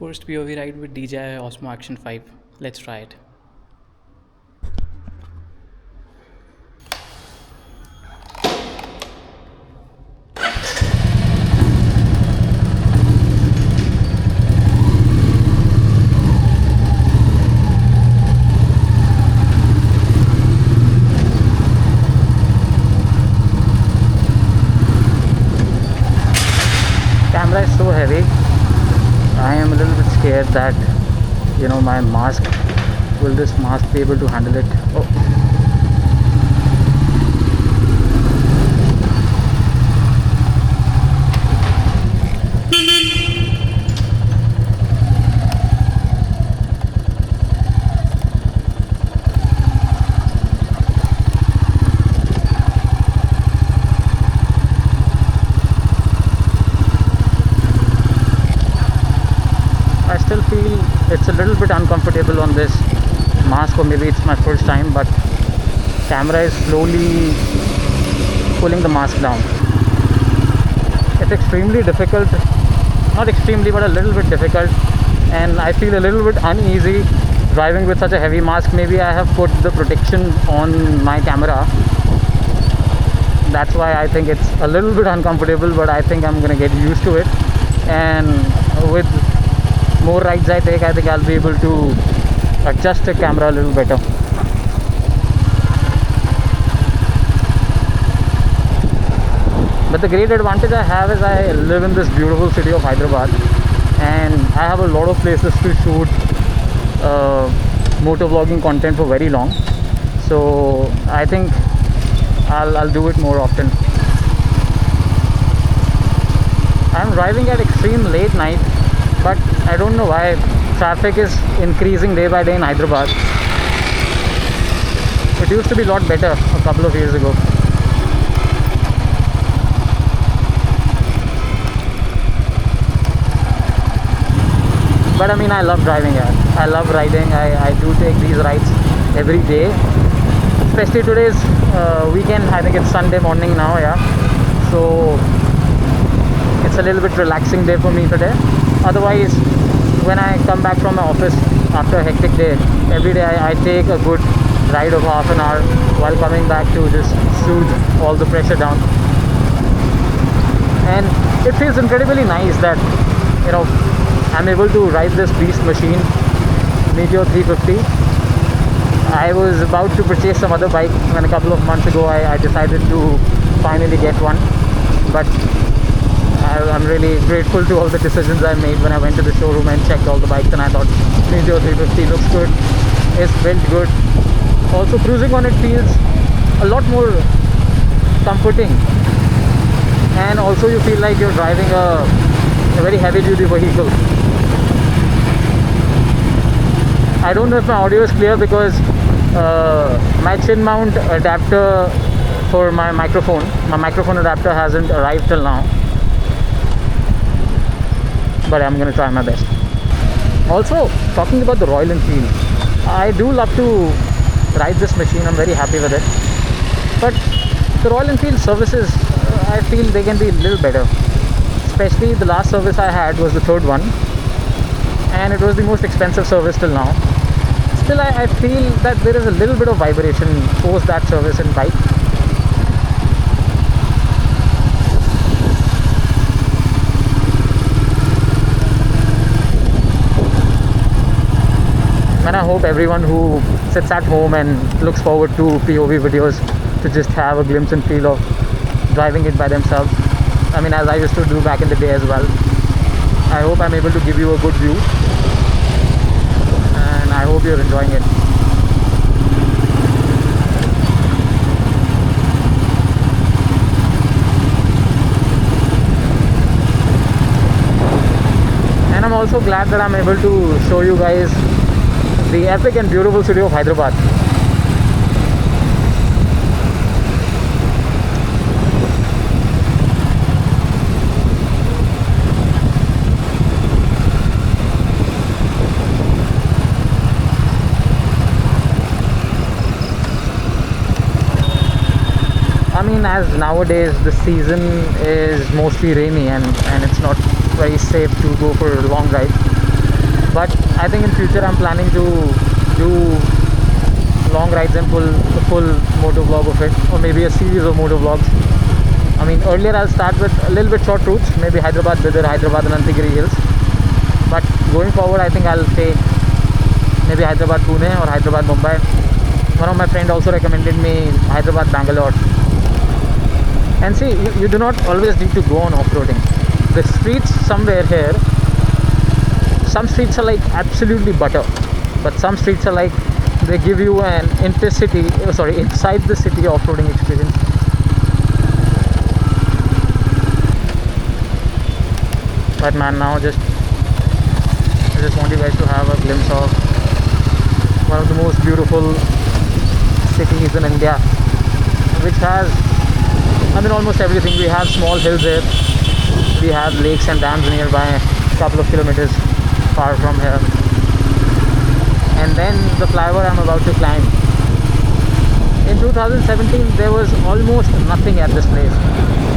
First POV ride with DJI Osmo Action 5. Let's try it. Camera is so heavy. I am a little bit scared that my mask, will this mask be able to handle it? Oh, I still feel it's a little bit uncomfortable on this mask, or maybe it's my first time, but camera is slowly pulling the mask down. It's extremely difficult, not extremely but a little bit difficult, and I feel a little bit uneasy driving with such a heavy mask. Maybe I have put the protection on my camera, that's why I think it's a little bit uncomfortable, but I think I'm gonna get used to it, and with more rides I take, I think I'll be able to adjust the camera a little better. But the great advantage I have is I live in this beautiful city of Hyderabad, and I have a lot of places to shoot motovlogging content for very long. So I think I'll do it more often. I'm driving at extreme late night, but I don't know why traffic is increasing day by day in Hyderabad. It used to be a lot better a couple of years ago. But I mean, I love driving here. I love riding. I do take these rides every day. Especially today's weekend. I think it's Sunday morning now, yeah. So it's a little bit relaxing day for me today. Otherwise, when I come back from my office after a hectic day, every day I take a good ride of half an hour while coming back to just soothe all the pressure down. And it feels incredibly nice that I'm able to ride this beast machine, Meteor 350. I was about to purchase some other bike when a couple of months ago I decided to finally get one, but I'm really grateful to all the decisions I made when I went to the showroom and checked all the bikes, and I thought Meteor 350 looks good, it's built good. Also, cruising on it feels a lot more comforting, and also you feel like you're driving a very heavy duty vehicle. I don't know if my audio is clear because my chin mount adapter for my microphone adapter hasn't arrived till now, but I'm gonna try my best. Also, talking about the Royal Enfield, I do love to ride this machine. I'm very happy with it, but the Royal Enfield services, I feel they can be a little better. Especially the last service I had was the third one, and it was the most expensive service till now. Still, I feel that there is a little bit of vibration post that service in bike. And I hope everyone who sits at home and looks forward to POV videos to just have a glimpse and feel of driving it by themselves. I mean, as I used to do back in the day as well. I hope I'm able to give you a good view, and I hope you're enjoying it. And I'm also glad that I'm able to show you guys the epic and beautiful city of Hyderabad. I mean, as nowadays the season is mostly rainy, and it's not very safe to go for long rides. But I think in future I'm planning to do long rides and full moto vlog of it, or maybe a series of moto vlogs. I mean, earlier I'll start with a little bit short routes, maybe Hyderabad, Bidar, Hyderabad, Anantigiri Hills. But going forward, I think I'll take maybe Hyderabad, Pune, or Hyderabad, Mumbai. One of my friends also recommended me Hyderabad, Bangalore. And see, you do not always need to go on off-roading. The streets somewhere here, some streets are like absolutely butter, but some streets are like they give you an inside the city off-roading experience. But man, now I just want you guys to have a glimpse of one of the most beautiful cities in India, which has, I mean, almost everything. We have small hills here, we have lakes and dams nearby, a couple of kilometers far from here, and then the flyover I'm about to climb. In 2017 there was almost nothing at this place.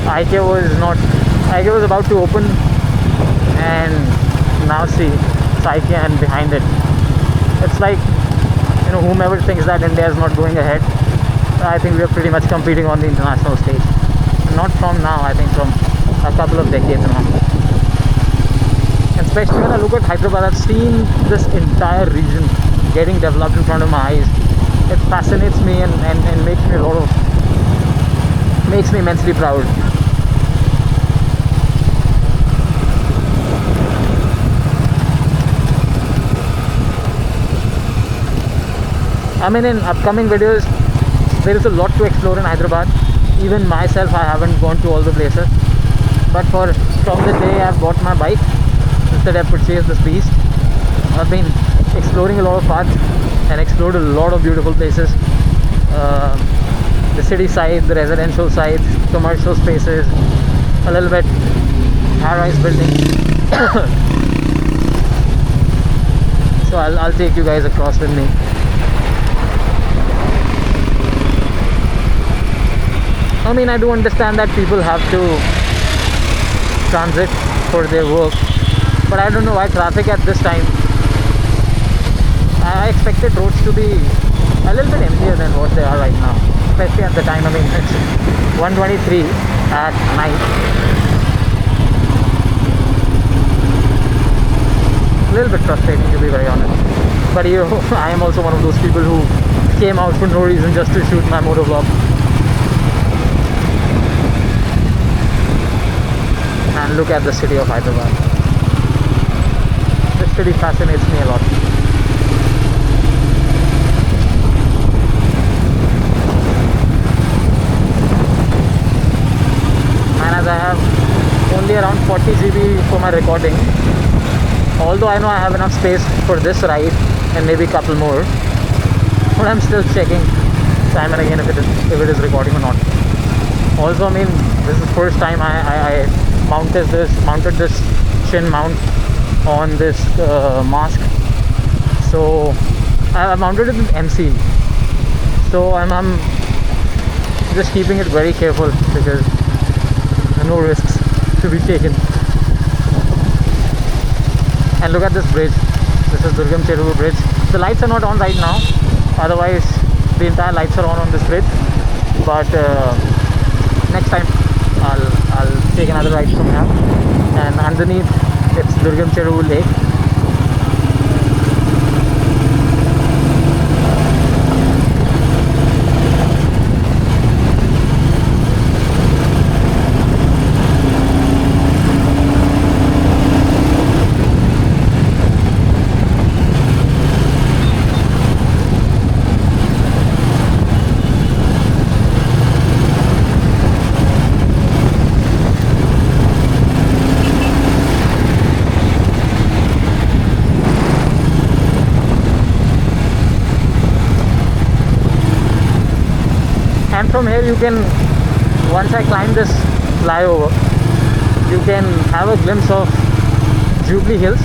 IK was about to open, and now see, it's IK, and behind it, it's like, you know, whomever thinks that India is not going ahead, I think we are pretty much competing on the international stage. Not from now, I think from a couple of decades now. And especially when I look at Hyderabad, I've seen this entire region getting developed in front of my eyes. It fascinates me and makes me immensely proud. I mean, in upcoming videos, there is a lot to explore in Hyderabad. Even myself, I haven't gone to all the places. But from the day I've bought my bike, since that I purchased this beast, I've been exploring a lot of paths and explored a lot of beautiful places. The city side, the residential side, commercial spaces, a little bit high-rise buildings. So I'll take you guys across with me. I mean, I do understand that people have to transit for their work, but I don't know why traffic at this time. I expected roads to be a little bit emptier than what they are right now, especially at the time. I mean, it's 1:23 at night. A little bit frustrating, to be very honest. But I am also one of those people who came out for no reason, just to shoot my motor vlog. And look at the city of Hyderabad. This city fascinates me a lot. And as I have only around 40 GB for my recording, although I know I have enough space for this ride and maybe a couple more, but I'm still checking time and again if it is recording or not. Also, I mean, this is the first time I mounted this chin mount on this mask. So I mounted it with MC. So I'm just keeping it very careful because there are no risks to be taken. And look at this bridge. This is Durgam Cheruvu bridge. The lights are not on right now. Otherwise, the entire lights are on this bridge. But next time I'll take another ride from here, and underneath it's Durgam Cheruvu Lake. And from here you can, once I climb this flyover, you can have a glimpse of Jubilee Hills.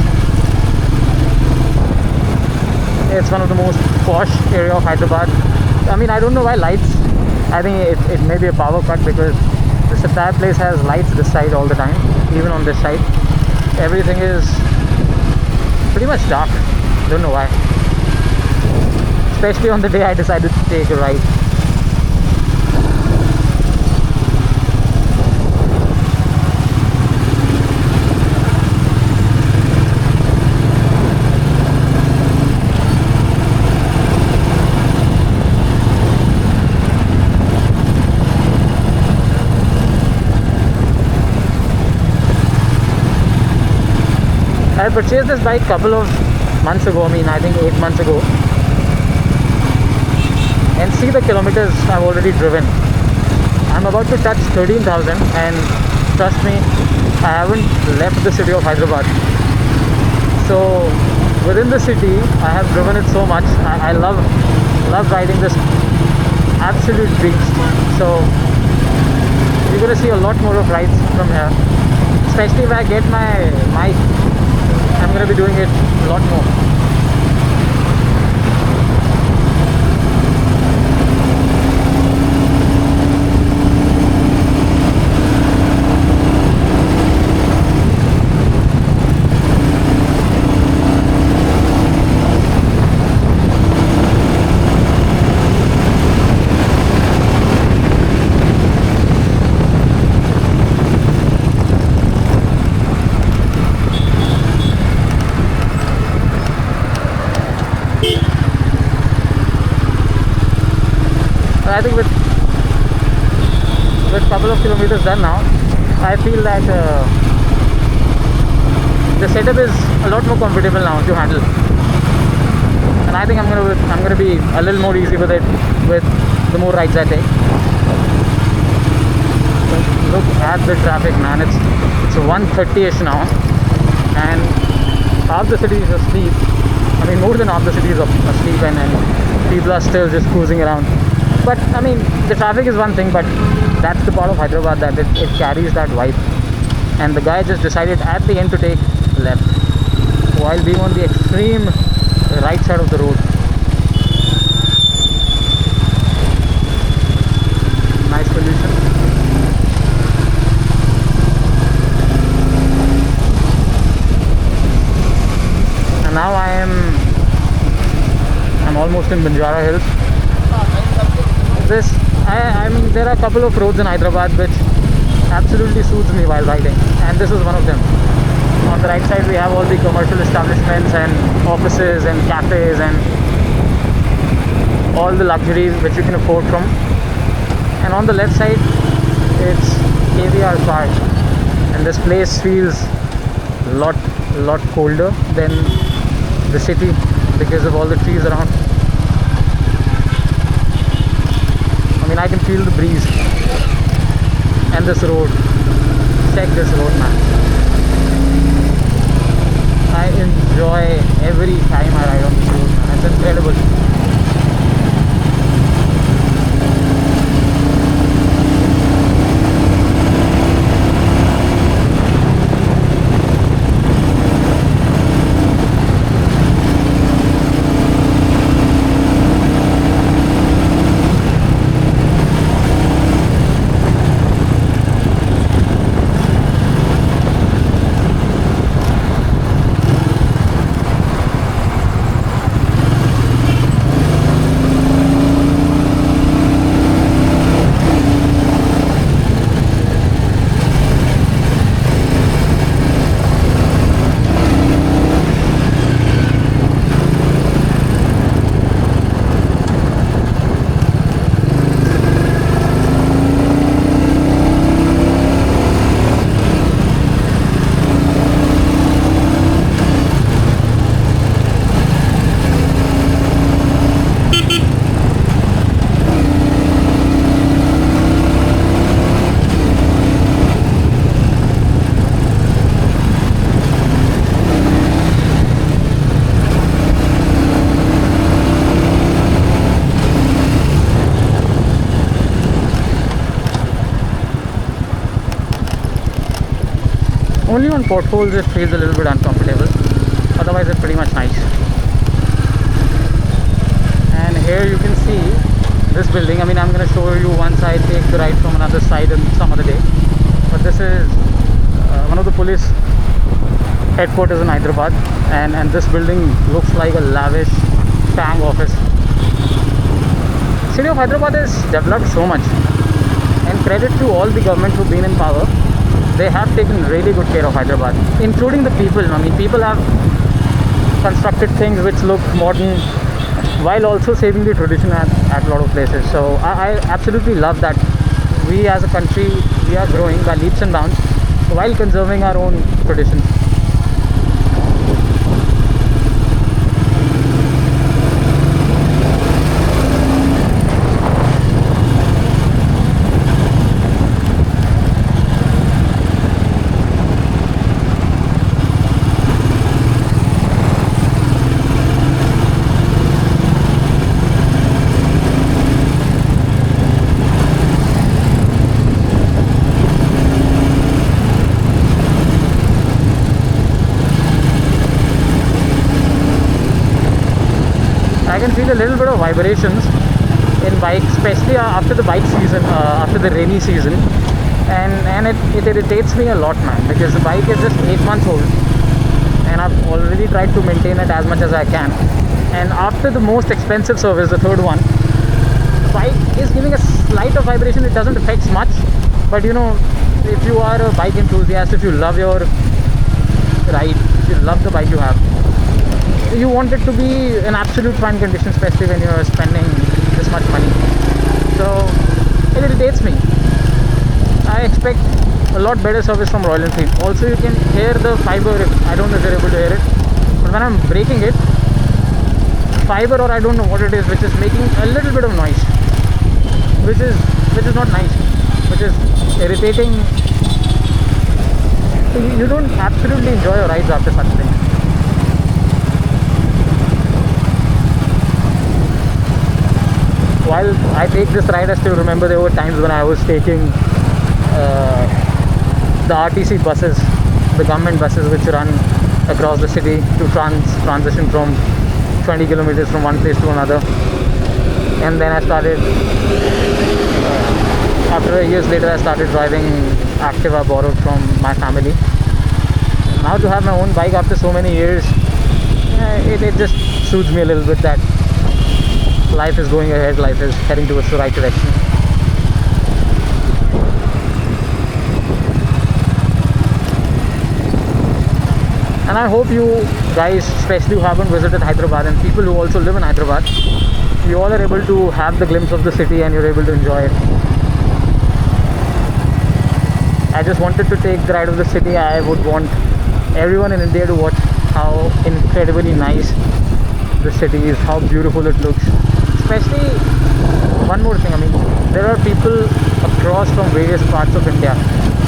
It's one of the most posh area of Hyderabad. I mean, I don't know why lights. I think it may be a power cut because this entire place has lights this side all the time, even on this side. Everything is pretty much dark. Don't know why. Especially on the day I decided to take a ride. I purchased this bike couple of months ago, I think 8 months ago. And see the kilometers I've already driven. I'm about to touch 13,000 and trust me, I haven't left the city of Hyderabad. So within the city, I have driven it so much. I love riding this absolute beast. So you're going to see a lot more of rides from here. Especially if I get my mic, I'm going to be doing it a lot more. I think with couple of kilometers done now, I feel that the setup is a lot more comfortable now to handle, and I think I'm gonna be a little more easy with it with the more rides I take. Look at the traffic, man. It's 1:30ish now, and half the city is asleep. More than half the city is asleep, and people are still just cruising around. But the traffic is one thing, but that's the part of Hyderabad that it carries that vibe. And the guy just decided at the end to take left while being on the extreme right side of the road. Nice pollution. And now I'm almost in Banjara Hills. There are a couple of roads in Hyderabad which absolutely soothes me while riding, and this is one of them. On the right side we have all the commercial establishments and offices and cafes and all the luxuries which you can afford from. And on the left side it's KVR Park, and this place feels a lot colder than the city because of all the trees around. I can feel the breeze. And this road, check this road, man. I enjoy every time I ride on this road, man. It's incredible. Only on potholes it feels a little bit uncomfortable, otherwise it's pretty much nice. And here you can see this building. I'm going to show you once I take the ride from another side and some other day. But this is one of the police headquarters in Hyderabad, and this building looks like a lavish Tang office. City of Hyderabad has developed so much, and credit to all the governments who've been in power. They have taken really good care of Hyderabad, including the people. I mean, people have constructed things which look modern while also saving the tradition at a lot of places. So I absolutely love that we as a country, we are growing by leaps and bounds while conserving our own traditions. I can feel a little bit of vibrations in bikes, especially after the bike season, after the rainy season, and it irritates me a lot, man, because the bike is just 8 months old, and I've already tried to maintain it as much as I can. And after the most expensive service, the third one, the bike is giving a slight of vibration. It doesn't affect much, but you know, if you are a bike enthusiast, if you love your ride, if you love the bike you have, you want it to be in absolute fine condition, especially when you're spending this much money. So it irritates me. I expect a lot better service from Royal Enfield. Also, you can hear the fiber. I don't know if you're able to hear it, but when I'm braking it, fiber, or I don't know what it is, which is making a little bit of noise, which is not nice, which is irritating. You don't absolutely enjoy your rides after such things. While I take this ride, I still remember there were times when I was taking the RTC buses, the government buses which run across the city to transition from 20 kilometers from one place to another. And then I started, after years later, I started driving Activa borrowed from my family. Now to have my own bike after so many years, it just soothes me a little bit that life is going ahead, life is heading towards the right direction. And I hope you guys, especially who haven't visited Hyderabad, and people who also live in Hyderabad, you all are able to have the glimpse of the city and you're able to enjoy it. I just wanted to take the ride of the city. I would want everyone in India to watch how incredibly nice the city is, how beautiful it looks. Especially, one more thing, I mean, there are people across from various parts of India,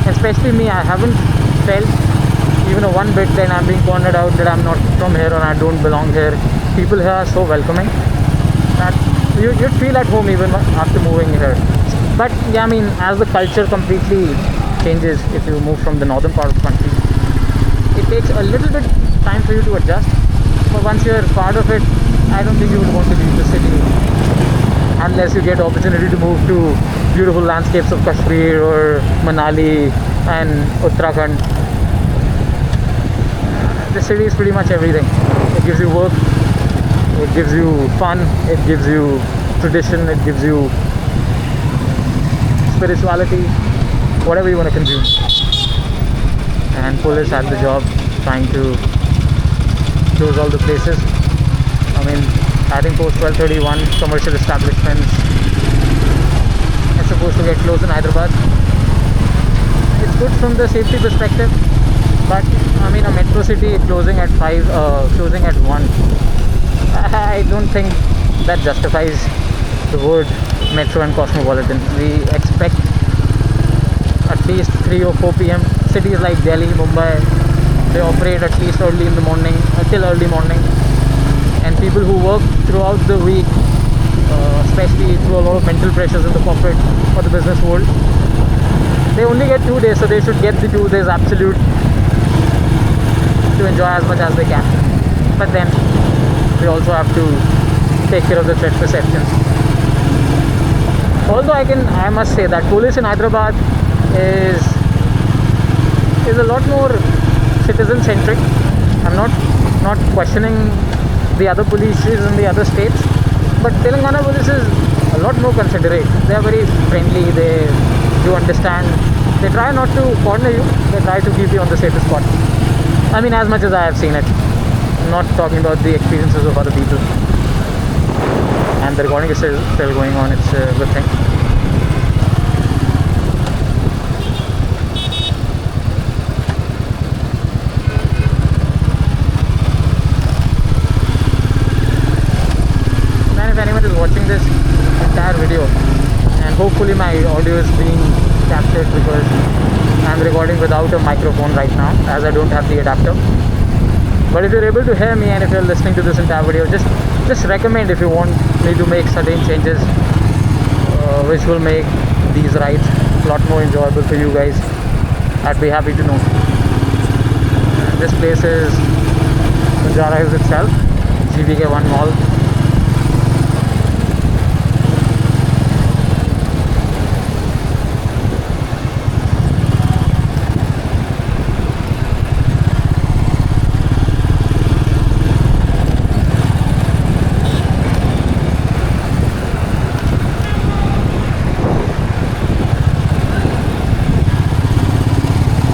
especially me. I haven't felt even a one bit that I'm being pointed out that I'm not from here or I don't belong here. People here are so welcoming that you'd feel at home even after moving here. But yeah, I mean, as the culture completely changes if you move from the northern part of the country, it takes a little bit time for you to adjust. But once you're part of it, I don't think you would want to leave the city unless you get the opportunity to move to beautiful landscapes of Kashmir or Manali and Uttarakhand. The city is pretty much everything. It gives you work, it gives you fun, it gives you tradition, it gives you spirituality, whatever you want to consume. And police had the job trying to close all the places. I mean, I think post 1231 commercial establishments are supposed to get closed in Hyderabad. It's good from the safety perspective, but I mean, a metro city closing at 5, closing at 1, I don't think that justifies the word metro and cosmopolitan. We expect at least 3 or 4 p.m. Cities like Delhi, Mumbai, they operate at least early in the morning, till early morning. And people who work throughout the week, especially through a lot of mental pressures in the corporate or the business world, they only get 2 days, so they should get the 2 days absolute to enjoy as much as they can. But then we also have to take care of the threat perceptions. Although I must say that police in Hyderabad is a lot more citizen centric. I'm not questioning the other polices in the other states, but Telangana police is a lot more considerate. They are very friendly. They do understand. They try not to corner you. They try to keep you on the safest spot. I mean, as much as I have seen it. I'm not talking about the experiences of other people. And the recording is still going on. It's a good thing. Man, if anyone is watching this entire video, and hopefully my audio is being captured, because I'm recording without a microphone right now, as I don't have the adapter. But if you're able to hear me, and if you're listening to this entire video, just recommend if you want me to make certain changes which will make these rides a lot more enjoyable for you guys. I'd be happy to know. This place is Banjara Hills itself, GVK1 Mall.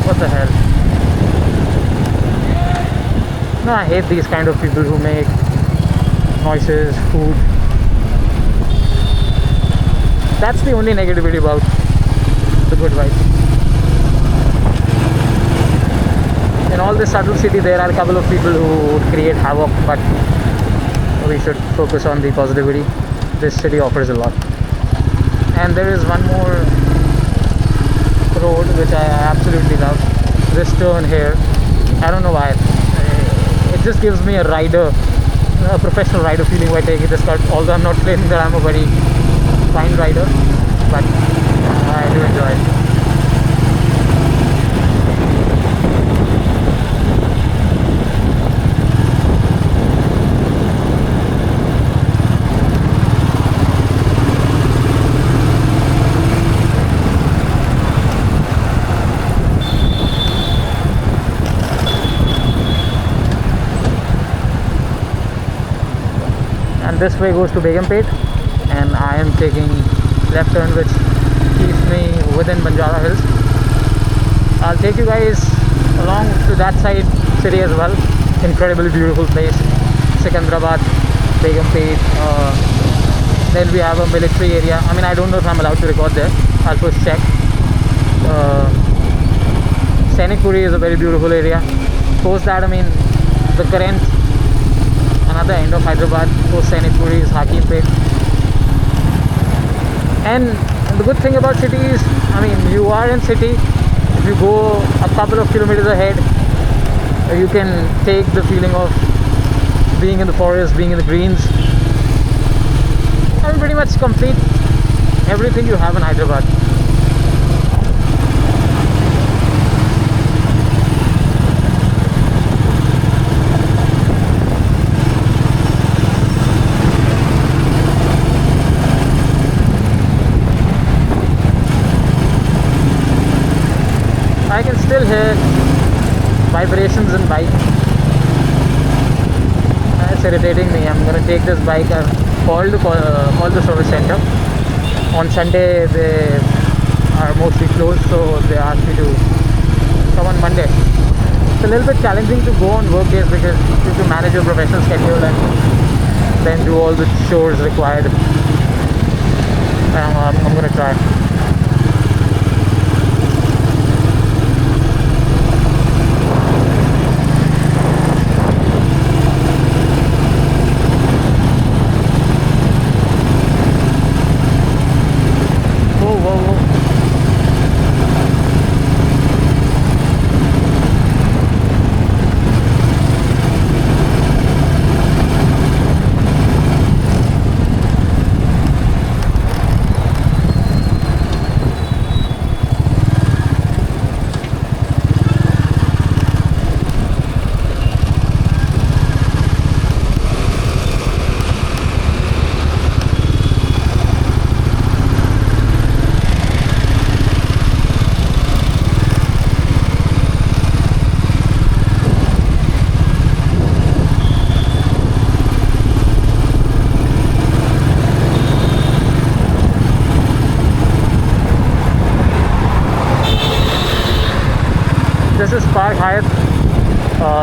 What the hell? No, I hate these kind of people who make noises, food. That's the only negativity about the good vibe. In all this subtle city, there are a couple of people who would create havoc, but we should focus on the positivity. This city offers a lot. And there is one more road which I absolutely love. This turn here, I don't know why. It just gives me a professional rider feeling by taking this cut. Although I'm not claiming that I'm a very fine rider, but I do enjoy it. And this way goes to Begumpet, and I am taking left turn, which keeps me within Banjara Hills. I'll take you guys along to that side city as well. Incredibly beautiful place. Secunderabad, Begumpet. Then we have a military area. I mean, I don't know if I'm allowed to record there. I'll first check. Sainik Puri is a very beautiful area. Post that, I mean, the current another end of Hyderabad, post Sainik Puri is Hakimpet. And the good thing about city is, I mean, you are in city. If you go a couple of kilometers ahead, you can take the feeling of being in the forest, being in the greens. I mean, pretty much complete everything you have in Hyderabad. I can still hear vibrations in bike. It's irritating me. I'm gonna take this bike. I've called the service center. On Sunday they are mostly closed, so they asked me to come on Monday. It's a little bit challenging to go on work days because you have to manage your professional schedule and then do all the chores required. I'm gonna try.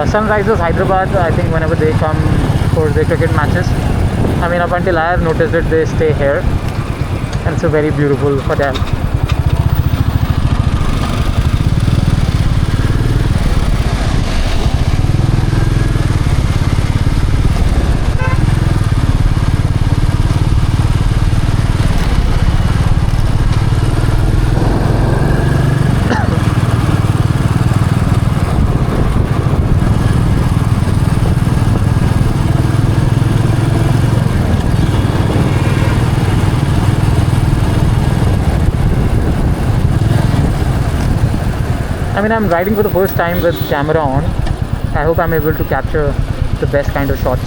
Sunrisers Hyderabad, I think whenever they come for their cricket matches, I mean, up until I have noticed it, they stay here, and it's a very beautiful hotel. I mean, I'm riding for the first time with camera on. I hope I'm able to capture the best kind of shots.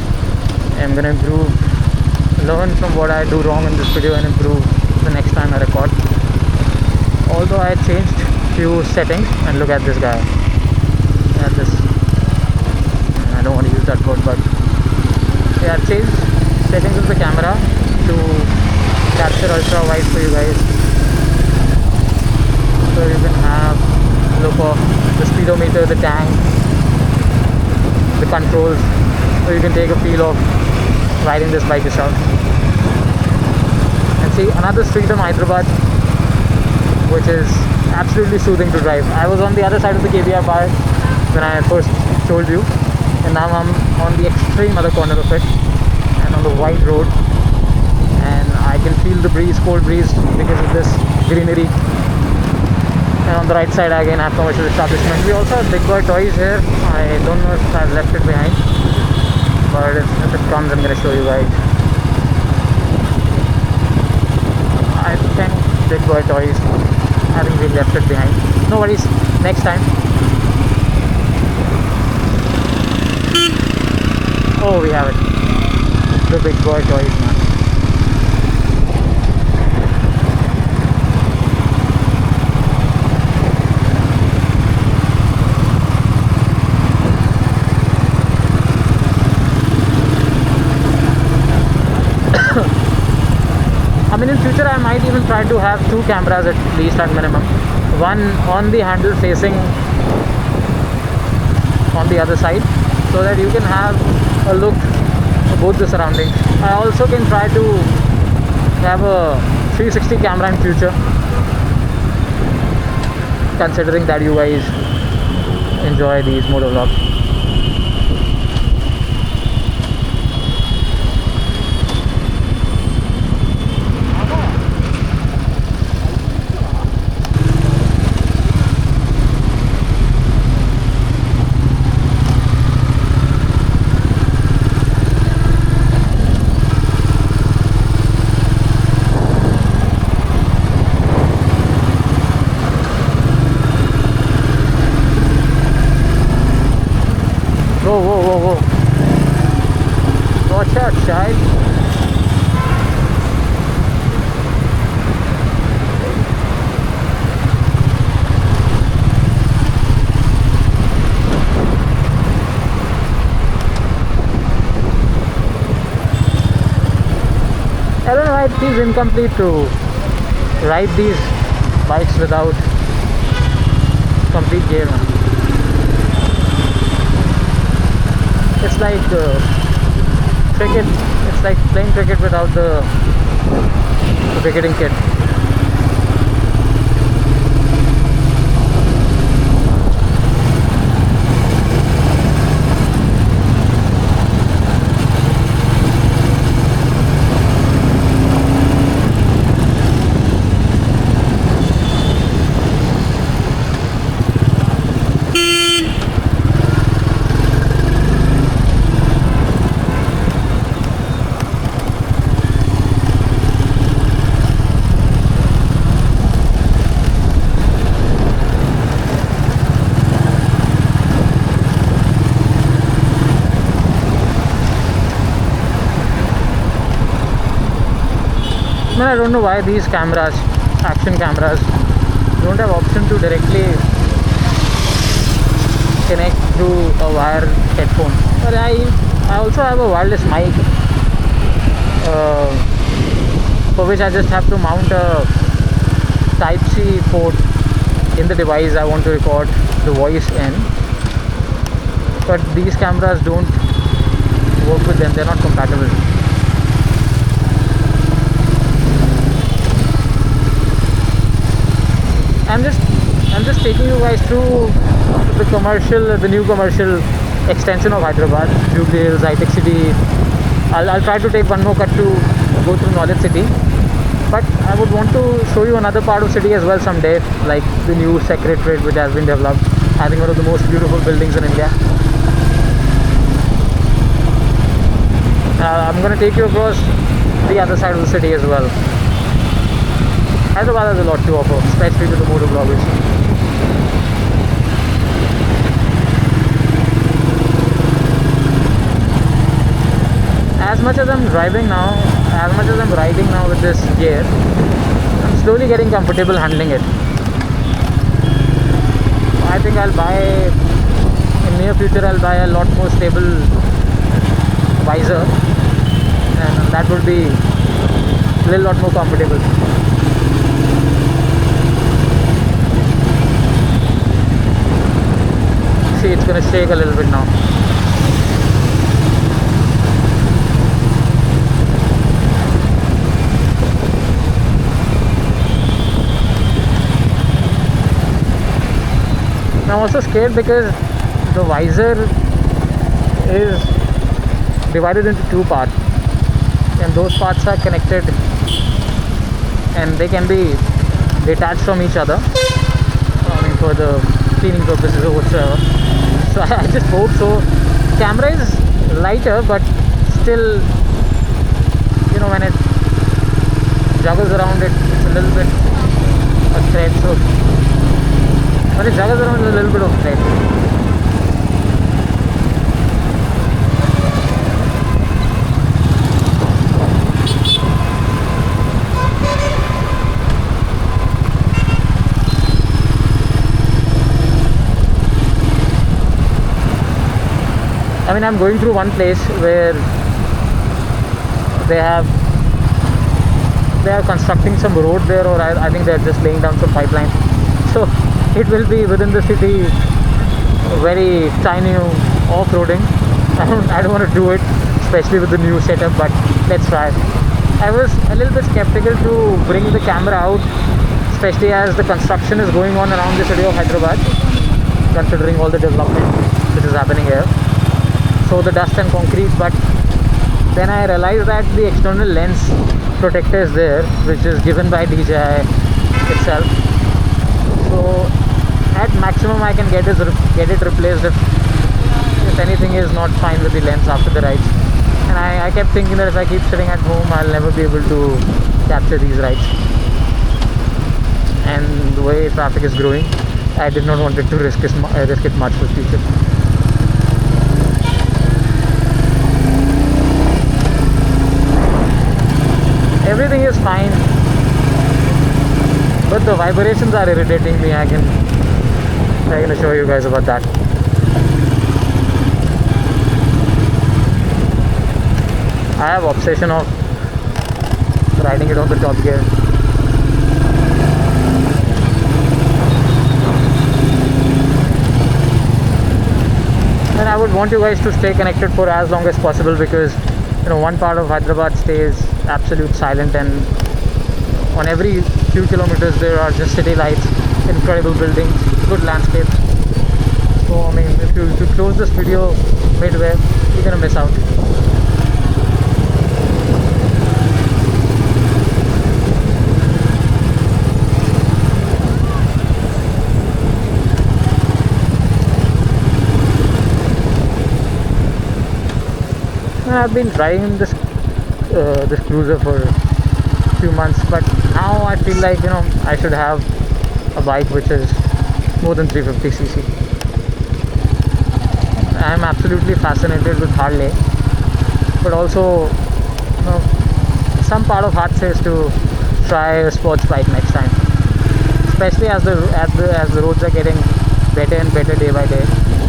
I'm gonna improve, learn from what I do wrong in this video and improve the next time I record. Although I changed few settings, and look at this guy. At this, I don't want to use that word, but yeah, I've changed settings of the camera to capture ultra wide for you guys, so you can have look of the speedometer, the tank, the controls, so you can take a feel of riding this bike yourself. And see, another street in Hyderabad which is absolutely soothing to drive. I was on the other side of the KBR bar when I first told you, and now I'm on the extreme other corner of it and on the wide road, and I can feel the breeze, cold breeze, because of this greenery. And on the right side again I have commercial establishment. We also have Big Boy Toys here. I don't know if I've left it behind, but if it comes I'm going to show you guys. I think Big Boy Toys, I think we left it behind. No worries, next time. Oh, we have it. The Big Boy Toys, man. I mean, in future I might even try to have two cameras at least at minimum. One on the handle facing on the other side, so that you can have a look at both the surroundings. I also can try to have a 360 camera in future, considering that you guys enjoy these motovlogs. Whoa, whoa, whoa, whoa. Watch out, child. I don't know why it feels incomplete to ride these bikes without complete gear, man. It's like cricket. It's like playing cricket without the cricketing kit. Man, I don't know why these cameras, action cameras, don't have option to directly connect through a wire headphone. But I also have a wireless mic, for which I just have to mount a Type-C port in the device I want to record the voice in. but these cameras don't work with them, they're not compatible. I'm just taking you guys through the new commercial extension of Hyderabad, Jubilee Hills, Hitech City. I'll try to take one more cut to go through Knowledge City, but I would want to show you another part of city as well someday, like the new Secretariat which has been developed. I think one of the most beautiful buildings in India. I'm going to take you across the other side of the city as well. Hyderabad has a lot to offer, especially to the motor bloggers. As much as I'm riding now with this gear, I'm slowly getting comfortable handling it. I think in near future I'll buy a lot more stable visor, and that would be a little lot more comfortable. See, it's gonna shake a little bit now. I'm also scared because the visor is divided into two parts, and those parts are connected and they can be detached from each other, I mean, for the cleaning purposes or whatsoever. So I just hope so. Camera is lighter, but still, you know, when it juggles around, it's a little bit a threat. So when it juggles around, it's a little bit of threat. I mean, I'm going through one place where they are constructing some road there, or I think they're just laying down some pipeline. So it will be within the city, very tiny off-roading. I don't want to do it, especially with the new setup, but let's try. I was a little bit skeptical to bring the camera out, especially as the construction is going on around the city of Hyderabad, considering all the development which is happening here. So the dust and concrete, but then I realized that the external lens protector is there, which is given by DJI itself. So at maximum I can get it replaced if anything is not fine with the lens after the rides. And I kept thinking that if I keep sitting at home, I'll never be able to capture these rides. And the way traffic is growing, I did not want it to risk it much for the future. Everything is fine, but the vibrations are irritating me. I can assure you guys about that. I have obsession of riding it on the top gear. And I would want you guys to stay connected for as long as possible, because one part of Hyderabad stays absolute silent, and on every few kilometers there are just city lights, incredible buildings, good landscape. So I mean, if you close this video midway, you're gonna miss out. I've been driving this cruiser for a few months, but now I feel like I should have a bike which is more than 350cc. I'm absolutely fascinated with Harley, but also some part of heart says to try a sports bike next time, especially as the roads are getting better and better day by day.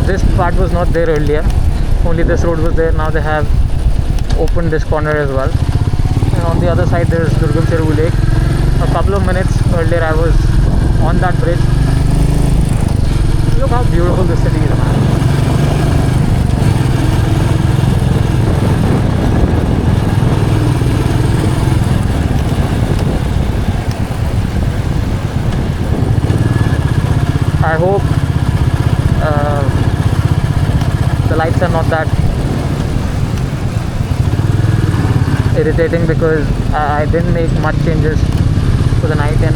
This part was not there earlier, only this road was there. Now they have opened this corner as well, and on the other side there is Durgam Cheruvu Lake. A couple of minutes earlier I was on that bridge. Look how beautiful this city is, man. not that irritating because I didn't make much changes for the night, and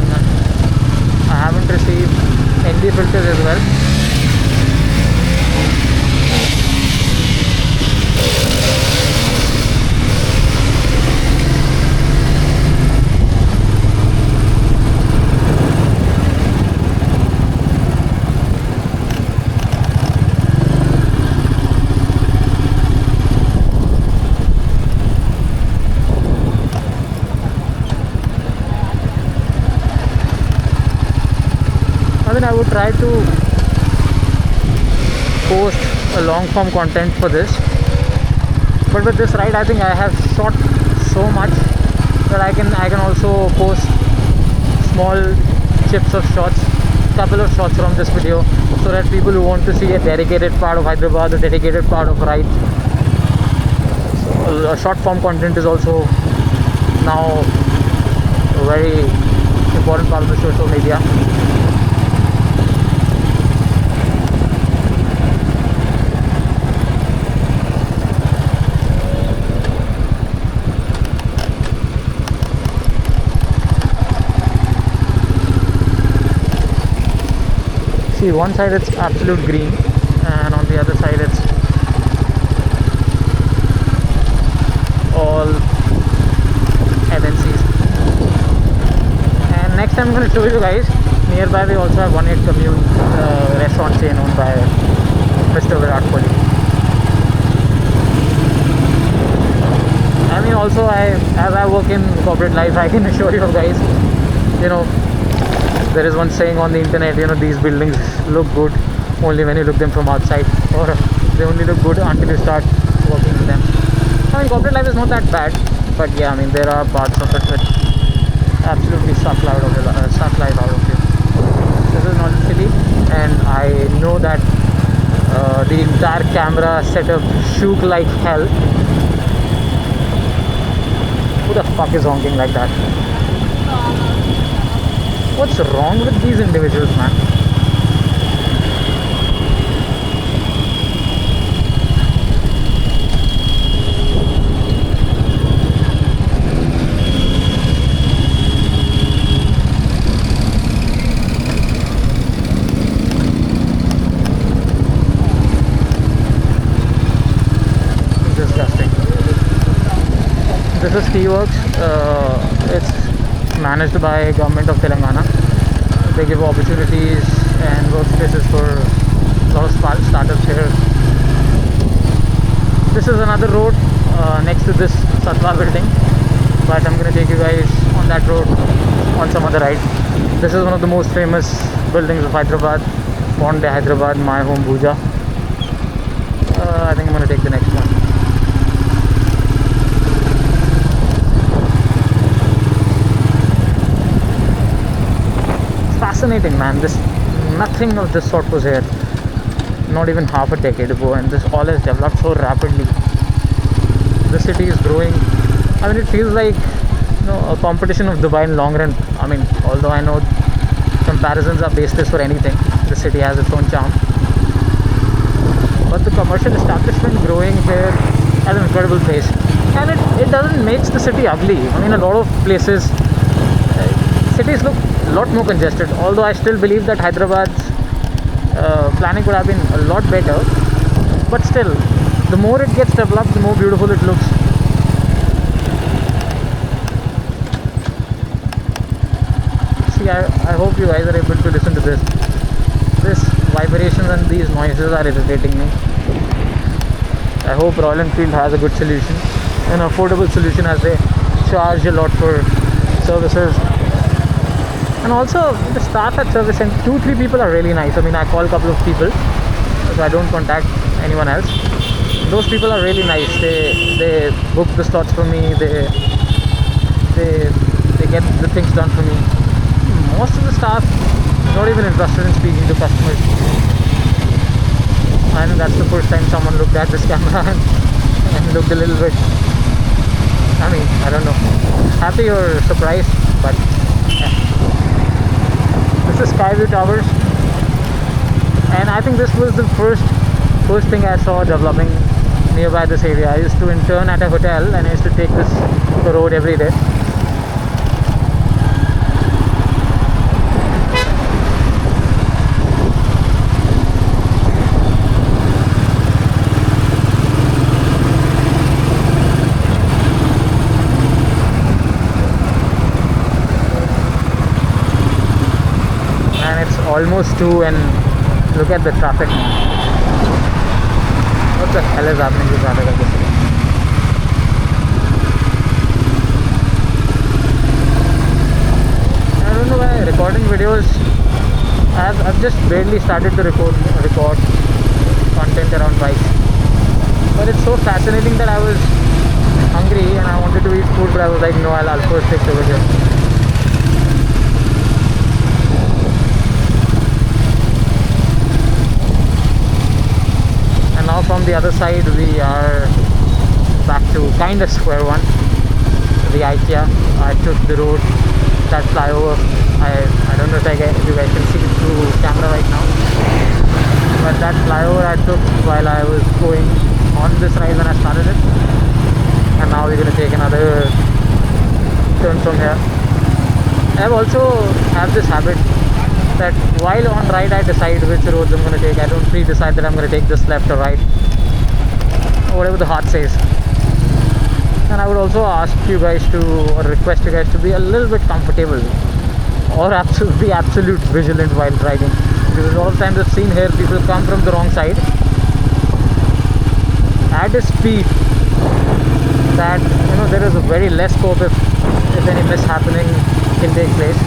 I haven't received ND filters as well. I mean, I would try to post a long form content for this, but with this ride I think I have shot so much that I can also post small chips of shots, couple of shots from this video, so that people who want to see a dedicated part of Hyderabad, a dedicated part of ride, a short form content is also now a very important part of the social media. See, one side it's absolute green, and on the other side it's all MNCs. And next I'm going to show you guys, nearby we also have 18 Commune restaurant chain owned by Mr. Virat Kohli. I mean, also as I work in corporate life, I can assure you guys, you know, there is one saying on the internet, you know, these buildings look good only when you look them from outside, or they only look good until you start working with them. I mean, corporate life is not that bad, but yeah, I mean, there are parts of it which absolutely suck life out of you. This is Knowledge City, and I know that the entire camera setup shook like hell. Who the fuck is honking like that? What's wrong with these individuals, man? Disgusting. This is T-Works. It's managed by Government of Telangana. They give opportunities and workspaces for a lot of startups here. This is another road next to this Satwa building, but I'm going to take you guys on that road on some other ride. This is one of the most famous buildings of Hyderabad, modern day Hyderabad, my home Bhuja. I think I'm going to take the next one. Fascinating, man. Nothing of this sort was here not even half a decade ago, and this all has developed so rapidly. The city is growing. I mean, it feels like, you know, a competition of Dubai in long run. I mean, although I know comparisons are baseless for anything, the city has its own charm, but the commercial establishment growing here at an incredible pace, and it doesn't make the city ugly. I mean, a lot of places, cities look a lot more congested, although I still believe that Hyderabad's planning could have been a lot better, but still, the more it gets developed, the more beautiful it looks. See, I hope you guys are able to listen to this. This vibrations and these noises are irritating me. I hope Royal Enfield has a good solution, an affordable solution, as they charge a lot for services. And also the staff at service, and 2-3 people are really nice. I mean, I call a couple of people, so I don't contact anyone else. Those people are really nice. They book the slots for me. They get the things done for me. Most of the staff not even interested in speaking to customers. I think that's the first time someone looked at this camera and looked a little bit, I mean, I don't know, happy or surprised, but yeah. This is Skyview Towers, and I think this was the first thing I saw developing nearby this area. I used to intern at a hotel and I used to take this road every day. And it's almost 2 and look at the traffic. What the hell is happening to traffic at this point? I don't know why recording videos. I've just barely started to record content around bikes. But it's so fascinating that I was hungry and I wanted to eat food, but I was like, no, I'll first take the video. Now from the other side we are back to kind of square one, the IKEA. I took the road, that flyover. I don't know if you guys can see it through camera right now, but that flyover I took while I was going on this ride when I started it, and now we're going to take another turn from here. I've also have this habit that while on ride I decide which roads I'm going to take. I don't pre-decide that I'm going to take this left or right, or whatever the heart says. And I would also ask you guys to, or request you guys to be a little bit comfortable, or be absolute vigilant while riding, because a lot of times I've seen here people come from the wrong side at a speed that, you know, there is a very less scope if any mishappening can take place.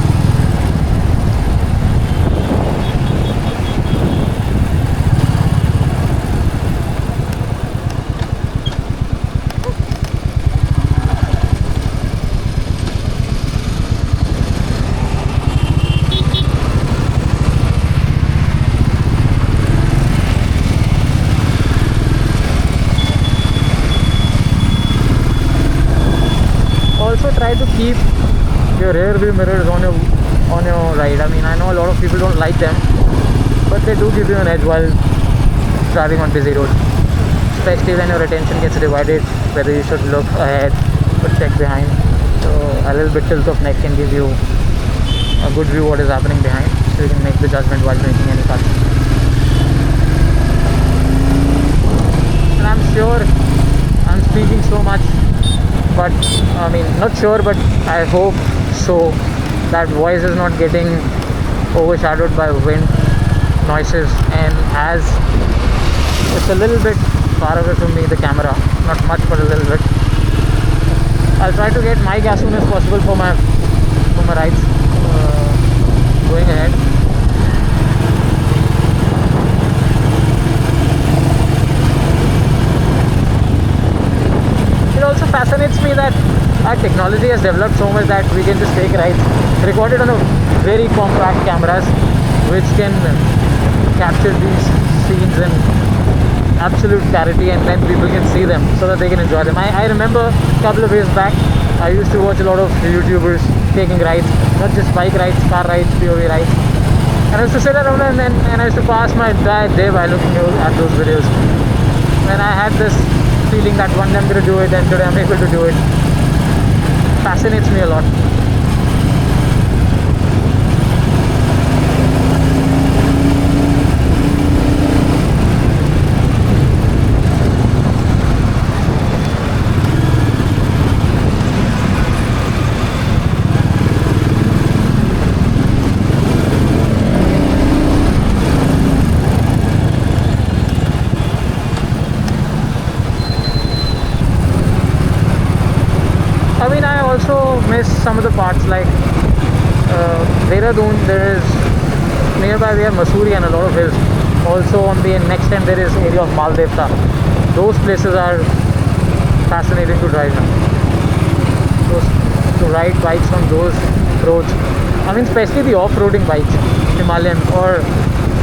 Try to keep your rear view mirrors on your ride. I mean, I know a lot of people don't like them, but they do give you an edge while driving on busy roads, especially when your attention gets divided whether you should look ahead or check behind. So a little bit tilt of neck can give you a good view what is happening behind, so you can make the judgment while making any cut. And I'm sure I'm speaking so much, but I mean, not sure, but I hope so that voice is not getting overshadowed by wind noises. And as it's a little bit far away from me, the camera, not much but a little bit, I'll try to get mic as soon as possible for my rides going ahead. It also fascinates me that our technology has developed so much that we can just take rides recorded on a very compact cameras, which can capture these scenes in absolute clarity, and then people can see them so that they can enjoy them. I remember a couple of years back I used to watch a lot of YouTubers taking rides, not just bike rides, car rides, POV rides, and I used to sit around and I used to pass my entire day by looking at those videos, and I had this feeling that one day I'm going to do it, and today I'm able to do it. Fascinates me a lot. I mean, I also miss some of the parts like Dehradun. There is nearby we have Mussoorie and a lot of hills. Also on the next end there is area of Maldevta. Those places are fascinating to drive now. To ride bikes on those roads. I mean, especially the off-roading bikes, Himalayan or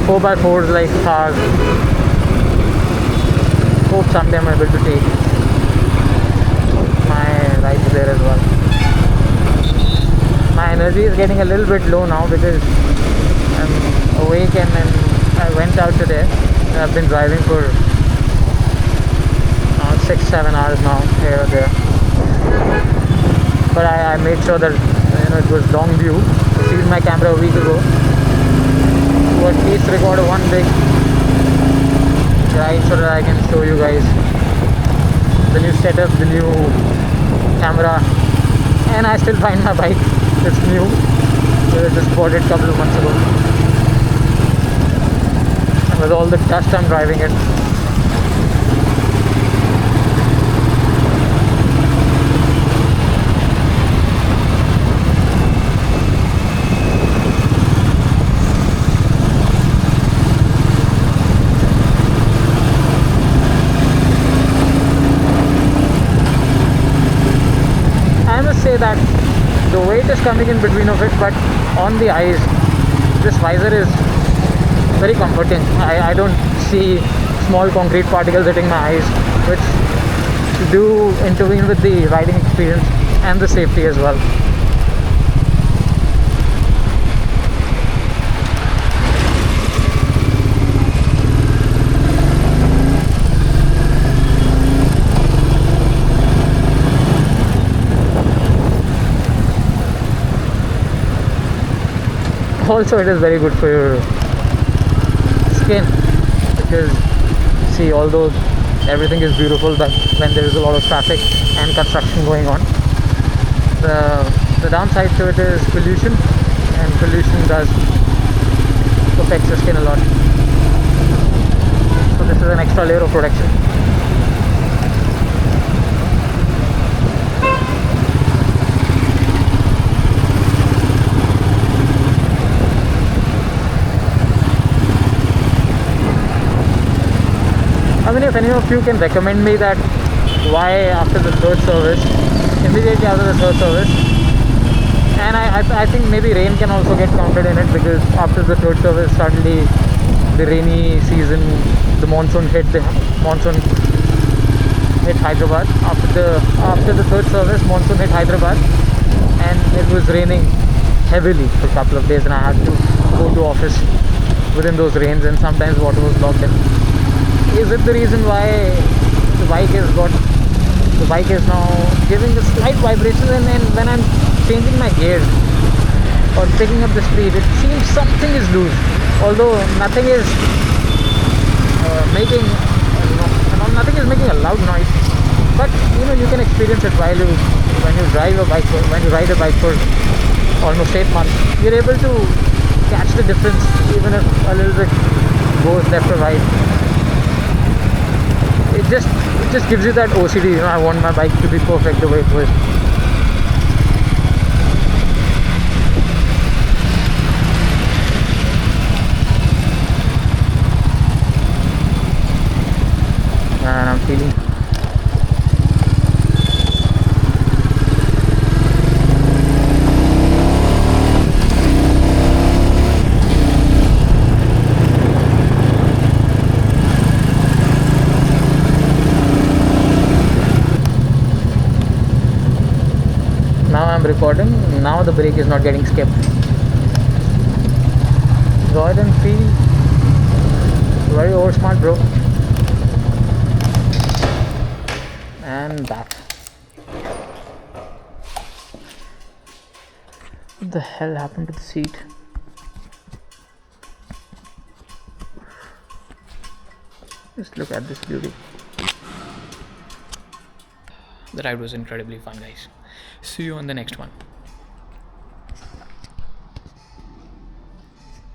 4x4s like Thars. Hope someday I'm able to take rides there as well. My energy is getting a little bit low now because I'm awake and then I went out today. I've been driving for 6-7 hours now here or there. But I made sure that it was long view. I seized my camera a week ago to at least record one big ride so that I can show you guys the new setup, the new camera, and I still find my bike. It's new. I just bought it a couple of months ago. And with all the dust I'm driving it. Say that the weight is coming in between of it, but on the eyes this visor is very comforting. I don't see small concrete particles hitting my eyes, which do intervene with the riding experience and the safety as well. Also, it is very good for your skin, because see, although everything is beautiful, but when there is a lot of traffic and construction going on, the downside to it is pollution, and pollution does affect the skin a lot. So this is an extra layer of protection. I mean, if any of you can recommend me that why after the third service, immediately after the third service, and I think maybe rain can also get counted in it, because after the third service suddenly the rainy season, the monsoon hit Hyderabad. After the third service, monsoon hit Hyderabad, and it was raining heavily for a couple of days, and I had to go to office within those rains, and sometimes water was blocked in. Is it the reason why the bike is now giving a slight vibration, and when I'm changing my gears or picking up the speed, it seems something is loose, although nothing is making a loud noise, but you can experience it when you ride a bike for almost 8 months. You're able to catch the difference, even if a little bit goes left or right. It just gives you that OCD. I want my bike to be perfect the way it was. And I'm feeling. I'm recording. Now the brake is not getting skipped. Royal Enfield, very over smart, bro. And back. What the hell happened to the seat? Just look at this beauty. The ride was incredibly fun, guys. See you on the next one.